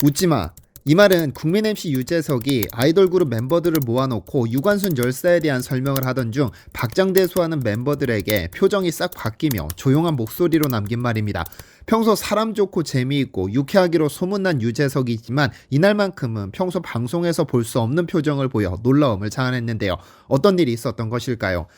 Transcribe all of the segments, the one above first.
웃지마. 이 말은 국민 MC 유재석이 아이돌 그룹 멤버들을 모아놓고 유관순 열사에 대한 설명을 하던 중 박장대소하는 멤버들에게 표정이 싹 바뀌며 조용한 목소리로 남긴 말입니다. 평소 사람 좋고 재미있고 유쾌하기로 소문난 유재석이지만 이날만큼은 평소 방송에서 볼 수 없는 표정을 보여 놀라움을 자아냈는데요. 어떤 일이 있었던 것일까요?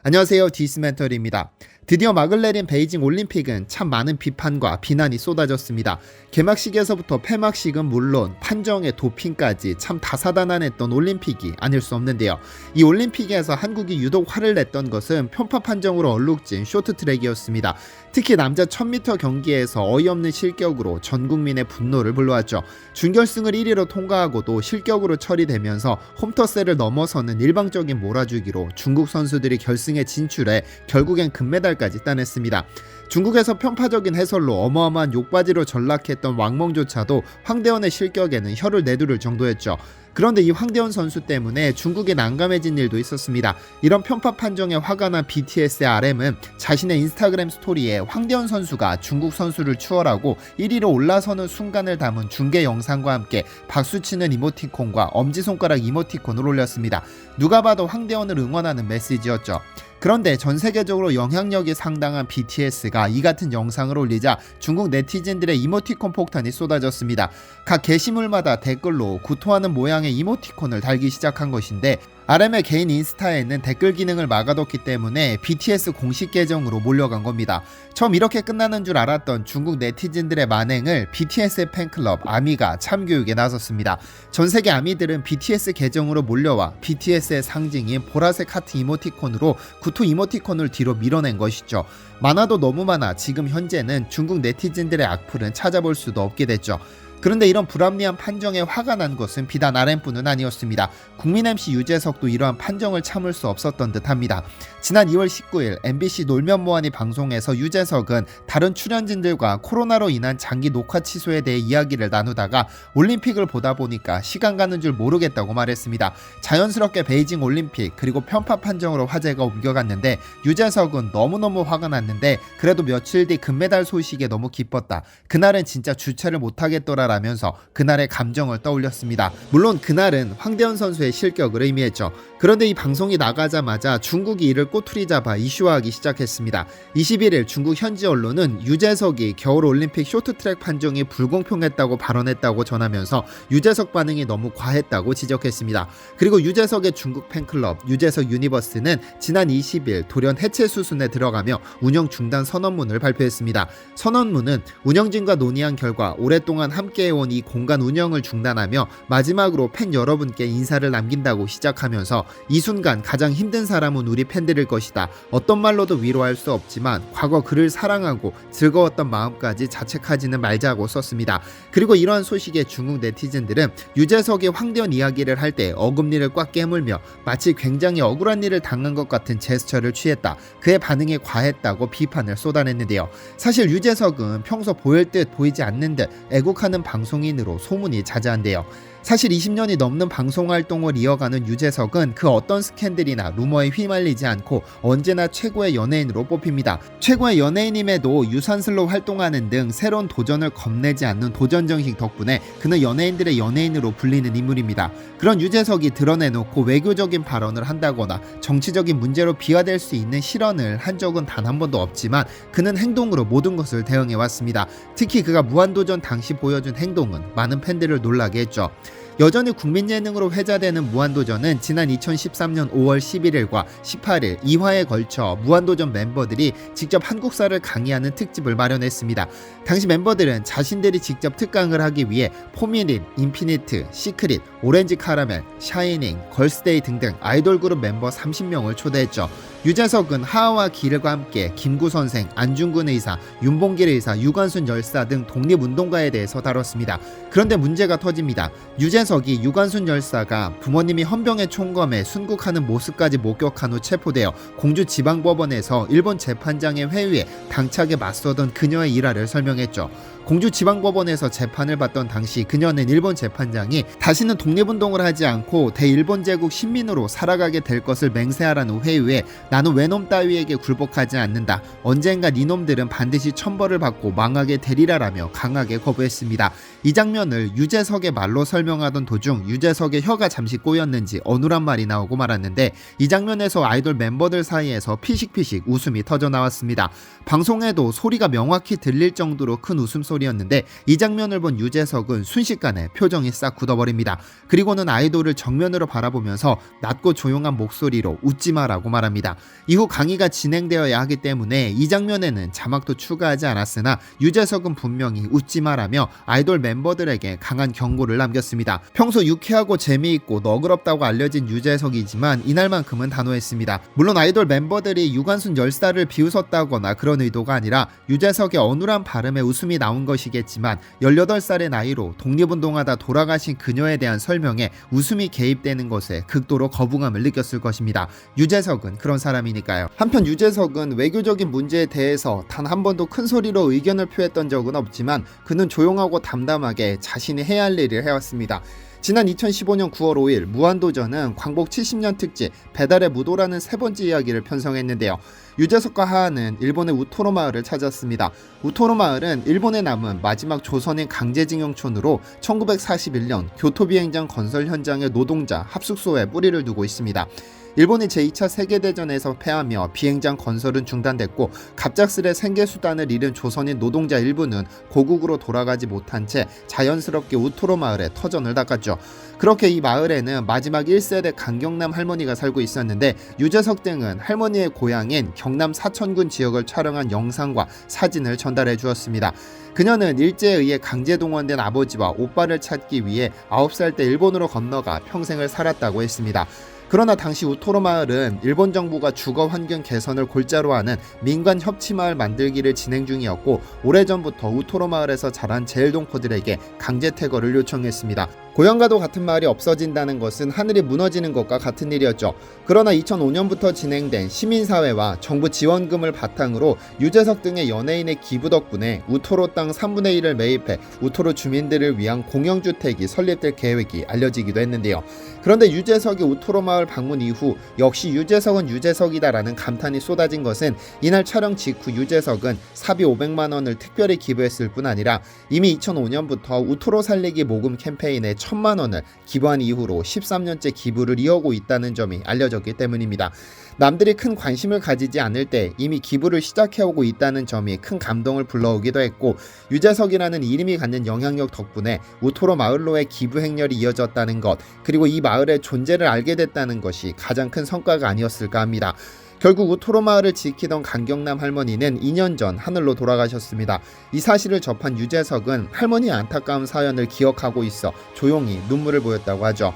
안녕하세요, 디스멘털입니다. 드디어 막을 내린 베이징 올림픽은 참 많은 비판과 비난이 쏟아졌습니다. 개막식에서부터 폐막식은 물론 판정에 도핑까지 참 다사다난했던 올림픽이 아닐 수 없는데요. 이 올림픽에서 한국이 유독 화를 냈던 것은 편파 판정으로 얼룩진 쇼트트랙이었습니다. 특히 남자 1000m 경기에서 어이없는 실격으로 전 국민의 분노를 불러왔죠. 준결승을 1위로 통과하고도 실격으로 처리되면서 홈터스를 넘어서는 일방적인 몰아주기로 중국 선수들이 결승에 진출해 결국엔 금메달까지 따냈습니다. 중국에서 편파적인 해설로 어마어마한 욕바지로 전락했던 왕멍조차도 황대헌의 실격에는 혀를 내두를 정도였죠. 그런데 이 황대헌 선수 때문에 중국이 난감해진 일도 있었습니다. 이런 편파 판정에 화가 난 BTS의 RM은 자신의 인스타그램 스토리에 황대헌 선수가 중국 선수를 추월하고 1위로 올라서는 순간을 담은 중계 영상과 함께 박수치는 이모티콘과 엄지손가락 이모티콘을 올렸습니다. 누가 봐도 황대헌을 응원하는 메시지였죠. 그런데 전 세계적으로 영향력이 상당한 BTS가 이 같은 영상을 올리자 중국 네티즌들의 이모티콘 폭탄이 쏟아졌습니다. 각 게시물마다 댓글로 구토하는 모양의 이모티콘을 달기 시작한 것인데 RM의 개인 인스타에는 댓글 기능을 막아뒀기 때문에 BTS 공식 계정으로 몰려간 겁니다. 처음 이렇게 끝나는 줄 알았던 중국 네티즌들의 만행을 BTS의 팬클럽 아미가 참교육에 나섰습니다. 전 세계 아미들은 BTS 계정으로 몰려와 BTS의 상징인 보라색 하트 이모티콘으로 구토 이모티콘을 뒤로 밀어낸 것이죠. 많아도 너무 많아 지금 현재는 중국 네티즌들의 악플은 찾아볼 수도 없게 됐죠. 그런데 이런 불합리한 판정에 화가 난 것은 비단 RM뿐은 아니었습니다. 국민 MC 유재석도 이러한 판정을 참을 수 없었던 듯합니다. 지난 2월 19일 MBC 놀면 뭐하니 방송에서 유재석은 다른 출연진들과 코로나로 인한 장기 녹화 취소에 대해 이야기를 나누다가 올림픽을 보다 보니까 시간 가는 줄 모르겠다고 말했습니다. 자연스럽게 베이징 올림픽 그리고 편파 판정으로 화제가 옮겨갔는데 유재석은 너무너무 화가 났는데 그래도 며칠 뒤 금메달 소식에 너무 기뻤다. 그날은 진짜 주체를 못하겠더라 라면서 그날의 감정을 떠올렸습니다. 물론 그날은 황대헌 선수의 실격을 의미했죠. 그런데 이 방송이 나가자마자 중국이 이를 꼬투리 잡아 이슈화하기 시작했습니다. 21일 중국 현지 언론은 유재석이 겨울올림픽 쇼트트랙 판정이 불공평했다고 발언했다고 전하면서 유재석 반응이 너무 과했다고 지적했습니다. 그리고 유재석의 중국 팬클럽 유재석 유니버스는 지난 20일 돌연 해체 수순에 들어가며 운영 중단 선언문을 발표했습니다. 선언문은 운영진과 논의한 결과 오랫동안 함께해온 이 공간 운영을 중단하며 마지막으로 팬 여러분께 인사를 남긴다고 시작하면서 이 순간 가장 힘든 사람은 우리 팬들일 것이다. 어떤 말로도 위로할 수 없지만 과거 그를 사랑하고 즐거웠던 마음까지 자책하지는 말자고 썼습니다. 그리고 이러한 소식에 중국 네티즌들은 유재석이 황대헌 이야기를 할 때 어금니를 꽉 깨물며 마치 굉장히 억울한 일을 당한 것 같은 제스처를 취했다. 그의 반응이 과했다고 비판을 쏟아냈는데요. 사실 유재석은 평소 보일 듯 보이지 않는 듯 애국하는 방송인으로 소문이 자자한데요. 사실 20년이 넘는 방송 활동을 이어가는 유재석은 그 어떤 스캔들이나 루머에 휘말리지 않고 언제나 최고의 연예인으로 뽑힙니다. 최고의 연예인임에도 유산슬로 활동하는 등 새로운 도전을 겁내지 않는 도전정신 덕분에 그는 연예인들의 연예인으로 불리는 인물입니다. 그런 유재석이 드러내놓고 외교적인 발언을 한다거나 정치적인 문제로 비화될 수 있는 실언을 한 적은 단 한 번도 없지만 그는 행동으로 모든 것을 대응해왔습니다. 특히 그가 무한도전 당시 보여준 행동은 많은 팬들을 놀라게 했죠. 여전히 국민 예능으로 회자되는 무한도전은 지난 2013년 5월 11일과 18일 2화에 걸쳐 무한도전 멤버들이 직접 한국사를 강의하는 특집을 마련했습니다. 당시 멤버들은 자신들이 직접 특강을 하기 위해 포미닛, 인피니트, 시크릿, 오렌지 카라멜, 샤이닝, 걸스데이 등등 아이돌 그룹 멤버 30명을 초대했죠. 유재석은 하하와 기르과 함께 김구 선생, 안중근 의사, 윤봉길 의사, 유관순 열사 등 독립운동가에 대해서 다뤘습니다. 그런데 문제가 터집니다. 유재석이 유관순 열사가 부모님이 헌병에 총검해 순국하는 모습까지 목격한 후 체포되어 공주지방법원에서 일본 재판장의 회유에 당차게 맞서던 그녀의 일화를 설명했죠. 공주지방법원에서 재판을 받던 당시 그녀는 일본 재판장이 다시는 독립운동을 하지 않고 대일본 제국 신민으로 살아가게 될 것을 맹세하라는 회유에 나는 외놈 따위에게 굴복하지 않는다. 언젠간 이놈들은 반드시 천벌을 받고 망하게 되리라라며 강하게 거부했습니다. 이 장면을 유재석의 말로 설명하던 도중 유재석의 혀가 잠시 꼬였는지 어눌한 말이 나오고 말았는데 이 장면에서 아이돌 멤버들 사이에서 피식피식 웃음이 터져 나왔습니다. 방송에도 소리가 명확히 들릴 정도로 큰 웃음소리였는데 이 장면을 본 유재석은 순식간에 표정이 싹 굳어버립니다. 그리고는 아이돌을 정면으로 바라보면서 낮고 조용한 목소리로 웃지마라고 말합니다. 이후 강의가 진행되어야 하기 때문에 이 장면에는 자막도 추가하지 않았으나 유재석은 분명히 웃지마라며 아이돌 멤버들에게 강한 경고를 남겼습니다. 평소 유쾌하고 재미있고 너그럽다고 알려진 유재석이지만 이날만큼은 단호했습니다. 물론 아이돌 멤버들이 유관순 열사를 비웃었다거나 그런 의도가 아니라 유재석의 어눌한 발음에 웃음이 나온 것이겠지만 18살의 나이로 독립운동하다 돌아가신 그녀에 대한 설명에 웃음이 개입되는 것에 극도로 거부감을 느꼈을 것입니다. 유재석은 그런 사람이니까요. 한편 유재석은 외교적인 문제에 대해서 단 한 번도 큰 소리로 의견을 표했던 적은 없지만 그는 조용하고 담담하게 자신이 해야 할 일을 해왔습니다. 지난 2015년 9월 5일 무한도전은 광복 70년 특집 배달의 무도라는 세 번째 이야기를 편성했는데요. 유재석과 하하는 일본의 우토로 마을을 찾았습니다. 우토로 마을은 일본에 남은 마지막 조선인 강제징용촌으로 1941년 교토비행장 건설 현장의 노동자 합숙소에 뿌리를 두고 있습니다. 일본이 제2차 세계대전에서 패하며 비행장 건설은 중단됐고 갑작스레 생계수단을 잃은 조선인 노동자 일부는 고국으로 돌아가지 못한 채 자연스럽게 우토로 마을에 터전을 닦았죠. 그렇게 이 마을에는 마지막 1세대 강경남 할머니가 살고 있었는데 유재석 등은 할머니의 고향인 경남 사천군 지역을 촬영한 영상과 사진을 전달해 주었습니다. 그녀는 일제에 의해 강제동원된 아버지와 오빠를 찾기 위해 9살 때 일본으로 건너가 평생을 살았다고 했습니다. 그러나 당시 우토로 마을은 일본 정부가 주거 환경 개선을 골자로 하는 민간 협치마을 만들기를 진행 중이었고 오래전부터 우토로 마을에서 자란 제일동포들에게 강제 퇴거를 요청했습니다. 고향과도 같은 마을이 없어진다는 것은 하늘이 무너지는 것과 같은 일이었죠. 그러나 2005년부터 진행된 시민사회와 정부 지원금을 바탕으로 유재석 등의 연예인의 기부 덕분에 우토로 땅 3분의 1을 매입해 우토로 주민들을 위한 공영주택이 설립될 계획이 알려지기도 했는데요. 그런데 유재석이 우토로 마을 방문 이후 역시 유재석은 유재석이다라는 감탄이 쏟아진 것은 이날 촬영 직후 유재석은 사비 500만 원을 특별히 기부했을 뿐 아니라 이미 2005년부터 우토로 살리기 모금 캠페인에 1000만 원을 기부한 이후로 13년째 기부를 이어오고 있다는 점이 알려졌기 때문입니다. 남들이 큰 관심을 가지지 않을 때 이미 기부를 시작해오고 있다는 점이 큰 감동을 불러오기도 했고 유재석이라는 이름이 갖는 영향력 덕분에 우토로 마을로의 기부 행렬이 이어졌다는 것 그리고 이 마을의 존재를 알게 됐다는 것이 가장 큰 성과가 아니었을까 합니다. 결국 우토로 마을을 지키던 강경남 할머니는 2년 전 하늘로 돌아가셨습니다. 이 사실을 접한 유재석은 할머니의 안타까운 사연을 기억하고 있어 조용히 눈물을 보였다고 하죠.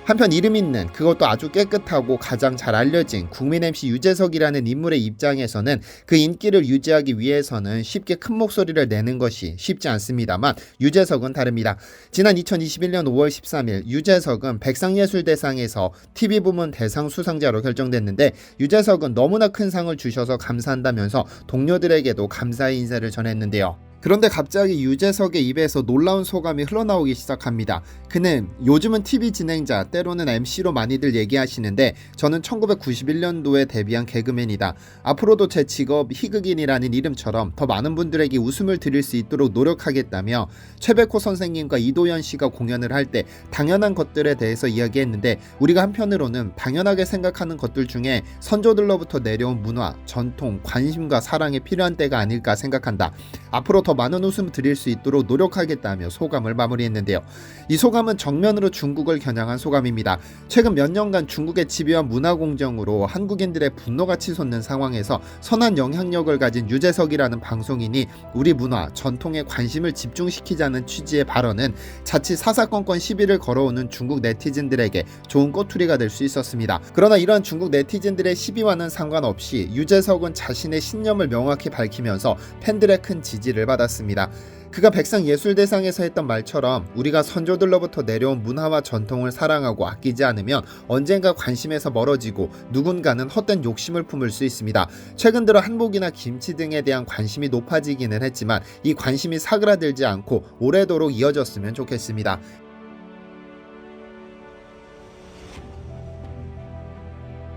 한편 이름 있는 그것도 아주 깨끗하고 가장 잘 알려진 국민 MC 유재석이라는 인물의 입장에서는 그 인기를 유지하기 위해서는 쉽게 큰 목소리를 내는 것이 쉽지 않습니다만 유재석은 다릅니다. 지난 2021년 5월 13일 유재석은 백상예술대상에서 TV부문 대상 수상자로 결정됐는데 유재석은 너무나 큰 상을 주셔서 감사한다면서 동료들에게도 감사의 인사를 전했는데요. 그런데 갑자기 유재석의 입에서 놀라운 소감이 흘러나오기 시작합니다. 그는 요즘은 TV 진행자 때로는 MC로 많이들 얘기하시는데 저는 1991년도에 데뷔한 개그맨이다. 앞으로도 제 직업 희극인이라는 이름처럼 더 많은 분들에게 웃음을 드릴 수 있도록 노력하겠다며 최백호 선생님과 이도현 씨가 공연을 할 때 당연한 것들에 대해서 이야기했는데 우리가 한편으로는 당연하게 생각하는 것들 중에 선조들로부터 내려온 문화, 전통, 관심과 사랑이 필요한 때가 아닐까 생각한다. 앞으로 더 많은 웃음 드릴 수 있도록 노력하겠다며 소감을 마무리했는데요. 이 소감은 정면으로 중국을 겨냥한 소감입니다. 최근 몇 년간 중국의 집요한 문화 공정으로 한국인들의 분노가 치솟는 상황에서 선한 영향력을 가진 유재석이라는 방송인이 우리 문화, 전통에 관심을 집중시키자는 취지의 발언은 자칫 사사건건 시비를 걸어오는 중국 네티즌들에게 좋은 꼬투리가 될 수 있었습니다. 그러나 이러한 중국 네티즌들의 시비와는 상관없이 유재석은 자신의 신념을 명확히 밝히면서 팬들의 큰 지지를 받았습니다. 그가 백상예술대상에서 했던 말처럼 우리가 선조들로부터 내려온 문화와 전통을 사랑하고 아끼지 않으면 언젠가 관심에서 멀어지고 누군가는 헛된 욕심을 품을 수 있습니다. 최근 들어 한복이나 김치 등에 대한 관심이 높아지기는 했지만 이 관심이 사그라들지 않고 오래도록 이어졌으면 좋겠습니다.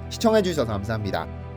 시청해주셔서 감사합니다.